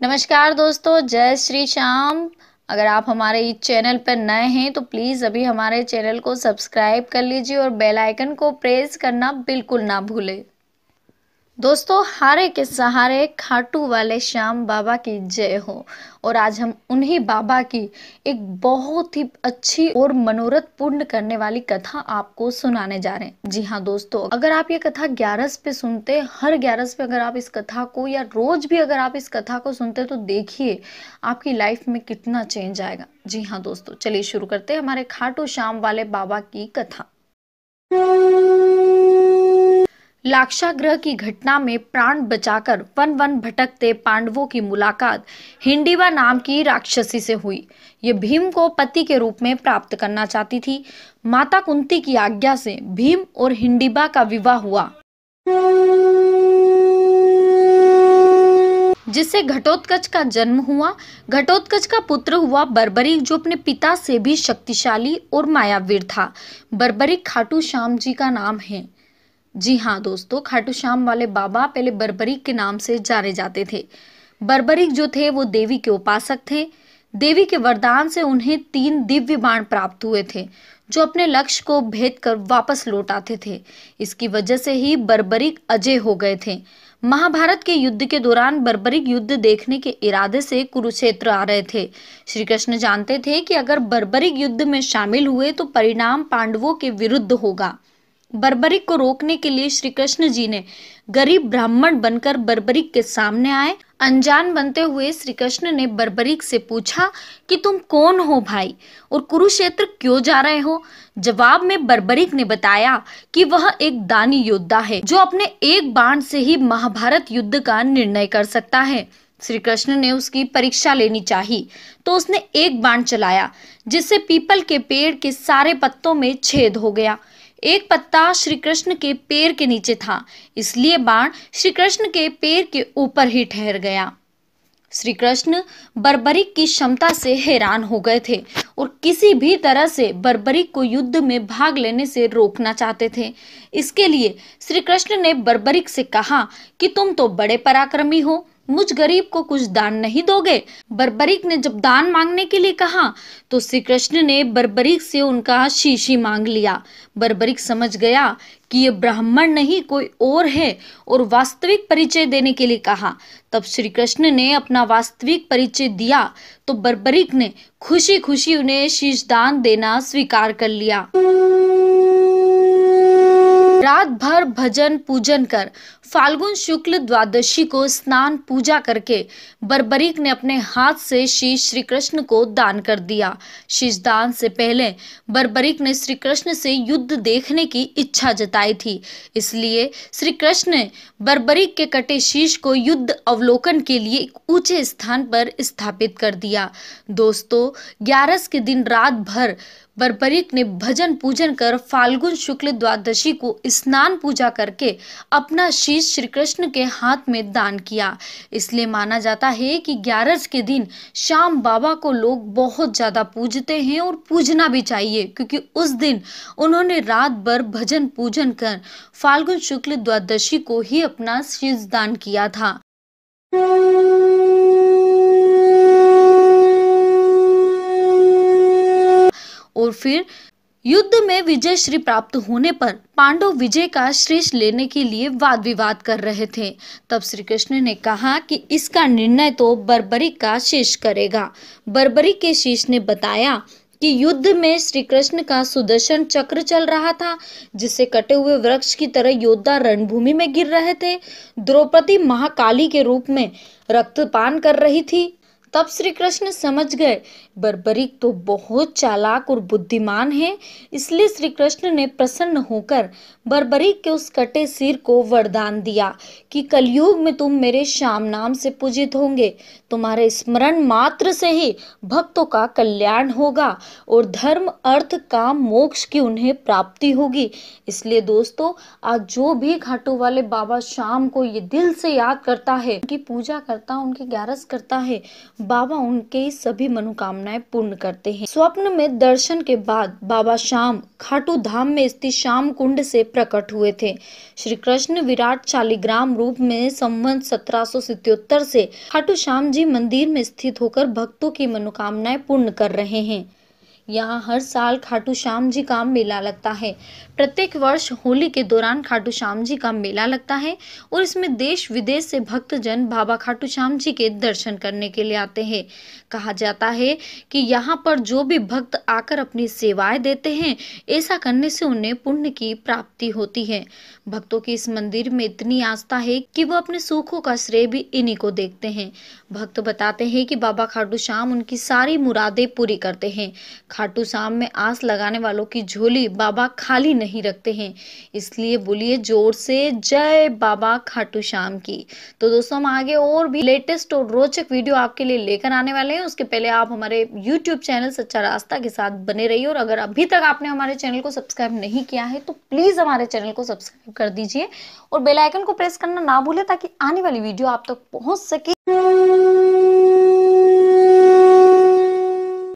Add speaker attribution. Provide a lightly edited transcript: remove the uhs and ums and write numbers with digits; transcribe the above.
Speaker 1: नमस्कार दोस्तों, जय श्री श्याम। अगर आप हमारे इस चैनल पर नए हैं तो प्लीज़ अभी हमारे चैनल को सब्सक्राइब कर लीजिए और बेल आइकन को प्रेस करना बिल्कुल ना भूलें। दोस्तों, हारे के सहारे खाटू वाले श्याम बाबा की जय हो। और आज हम उन्हीं बाबा की एक बहुत ही अच्छी और मनोरथ पूर्ण करने वाली कथा आपको सुनाने जा रहे हैं। जी हाँ दोस्तों, अगर आप ये कथा 11 पे सुनते, हर 11 पे अगर आप इस कथा को या रोज भी अगर आप इस कथा को सुनते तो देखिए आपकी लाइफ में कितना चेंज आएगा। जी हाँ दोस्तों, चलिए शुरू करते हैं हमारे खाटू श्याम वाले बाबा की कथा। लाक्षागृह की घटना में प्राण बचाकर वन वन भटकते पांडवों की मुलाकात हिंडिवा नाम की राक्षसी से हुई। ये भीम को पति के रूप में प्राप्त करना चाहती थी। माता कुंती की आज्ञा से भीम और हिंडिबा का विवाह हुआ, जिससे घटोत्कच का जन्म हुआ। घटोत्कच का पुत्र हुआ बर्बरीक, जो अपने पिता से भी शक्तिशाली और मायावीर था। बर्बरीक खाटू श्याम जी का नाम है। जी हाँ दोस्तों, खाटू श्याम वाले बाबा पहले बर्बरीक के नाम से जाने जाते थे। बर्बरीक जो थे वो देवी के उपासक थे। देवी के वरदान से उन्हें 3 दिव्य बाण प्राप्त हुए थे, जो अपने लक्ष्य को भेद कर वापस लौट आते थे। इसकी वजह से ही बर्बरीक अजय हो गए थे। महाभारत के युद्ध के दौरान बर्बरीक युद्ध देखने के इरादे से कुरुक्षेत्र आ रहे थे। श्री कृष्ण जानते थे कि अगर बर्बरीक युद्ध में शामिल हुए तो परिणाम पांडवों के विरुद्ध होगा। बर्बरीक को रोकने के लिए श्री कृष्ण जी ने गरीब ब्राह्मण बनकर बर्बरीक के सामने आए। अनजान बनते हुए श्री कृष्ण ने बर्बरीक से पूछा कि तुम कौन हो भाई, और कुरुक्षेत्र क्यों जा रहे हो। जवाब में बर्बरीक ने बताया कि वह एक दानी योद्धा है, जो अपने एक बाण से ही महाभारत युद्ध का निर्णय कर सकता है। श्री कृष्ण ने उसकी परीक्षा लेनी चाही, तो उसने एक बाण चलाया, जिससे पीपल के पेड़ के सारे पत्तों में छेद हो गया। एक पत्ता श्री कृष्ण के पैर के नीचे था, इसलिए बाण श्री कृष्ण के पैर के ऊपर ही ठहर गया। श्री कृष्ण बर्बरीक की क्षमता से हैरान हो गए थे और किसी भी तरह से बर्बरीक को युद्ध में भाग लेने से रोकना चाहते थे। इसके लिए श्री कृष्ण ने बर्बरीक से कहा कि तुम तो बड़े पराक्रमी हो, मुझ गरीब को कुछ दान नहीं दोगे। बर्बरीक ने जब दान मांगने के लिए कहा तो श्री कृष्ण ने बर्बरीक से उनका शीश ही मांग लिया। बर्बरीक समझ गया कि ये ब्राह्मण नहीं कोई और है और वास्तविक परिचय देने के लिए कहा। तब श्री कृष्ण ने अपना वास्तविक परिचय दिया तो बर्बरीक ने खुशी खुशी उन्हें शीश दान देना स्वीकार कर लिया। रात भर भजन पूजन कर फाल्गुन शुक्ल द्वादशी को स्नान पूजा करके बर्बरीक ने अपने हाथ से शीश श्री कृष्ण को दान कर दिया। शीश दान से पहले बर्बरीक ने श्री कृष्ण से युद्ध देखने की इच्छा जताई थी, इसलिए श्री कृष्ण ने बर्बरीक के कटे शीश को युद्ध अवलोकन के लिए एक ऊंचे स्थान पर स्थापित कर दिया। दोस्तों, 11 के दिन रात भर बर्बरीक ने भजन पूजन कर फाल्गुन शुक्ल द्वादशी को स्नान पूजा करके अपना शीश श्री कृष्ण के हाथ में दान किया। इसलिए माना जाता है कि 11 के दिन श्याम बाबा को लोग बहुत ज्यादा पूजते हैं और पूजना भी चाहिए, क्योंकि उस दिन उन्होंने रात भर भजन पूजन कर फाल्गुन शुक्ल द्वादशी को ही अपना शीश दान किया था। और फिर युद्ध में विजय श्री प्राप्त होने पर पांडव विजय का श्रेष्ठ लेने के लिए वाद विवाद कर रहे थे। तब श्री कृष्ण ने कहा कि इसका निर्णय तो बर्बरीक का शीश करेगा। बर्बरीक के शीश ने बताया कि युद्ध में श्री कृष्ण का सुदर्शन चक्र चल रहा था, जिससे कटे हुए वृक्ष की तरह योद्धा रणभूमि में गिर रहे थे। द्रौपदी महाकाली के रूप में रक्तपान कर रही थी। तब श्री कृष्ण समझ गए बर्बरीक तो बहुत चालाक और बुद्धिमान है, इसलिए श्री कृष्ण ने प्रसन्न होकर बर्बरीक के उस कटे सिर को वरदान दिया कि कलयुग में तुम मेरे श्याम नाम से पूजित होंगे। तुम्हारे स्मरण मात्र से ही भक्तों का कल्याण होगा और धर्म अर्थ काम मोक्ष की उन्हें प्राप्ति होगी। इसलिए दोस्तों, आज जो भी खाटू वाले बाबा श्याम को ये दिल से याद करता है, उनकी पूजा करता है, उनकी ग्यारस करता है, बाबा उनके सभी मनोकामनाएं पूर्ण करते हैं। स्वप्न में दर्शन के बाद बाबा श्याम खाटू धाम में स्थित श्याम कुंड से प्रकट हुए थे। श्री कृष्ण विराट शालिग्राम रूप में संवत 1777 से खाटू श्याम जी मंदिर में स्थित होकर भक्तों की मनोकामनाएं पूर्ण कर रहे हैं। यहाँ हर साल खाटू श्याम जी का मेला लगता है। प्रत्येक वर्ष होली के दौरान खाटू श्याम जी का मेला लगता है और इसमें देश विदेश से भक्तजन बाबा खाटू श्याम जी के दर्शन करने के लिए आते हैं। कहा जाता है कि यहाँ पर जो भी भक्त आकर अपनी सेवाएं देते हैं, ऐसा करने से उन्हें पुण्य की प्राप्ति होती है। भक्तों की इस मंदिर में इतनी आस्था है कि वो अपने सुखों का श्रेय भी इन्हीं को देखते हैं। भक्त बताते हैं कि बाबा खाटू श्याम उनकी सारी मुरादें पूरी करते हैं। खाटू श्याम में आस लगाने वालों की झोली बाबा खाली नहीं रखते हैं। इसलिए बोलिए जोर से जय बाबा खाटू श्याम की। तो दोस्तों, हम आगे और भी लेटेस्ट और रोचक वीडियो आपके लिए लेकर आने वाले हैं। उसके पहले आप हमारे YouTube चैनल सच्चा रास्ता के साथ बने रहिए और अगर अभी तक आपने हमारे चैनल को सब्सक्राइब नहीं किया है तो प्लीज हमारे चैनल को सब्सक्राइब कर दीजिए और बेल आइकन को प्रेस करना ना भूलें ताकि आने वाली वीडियो आप तक पहुंच सके।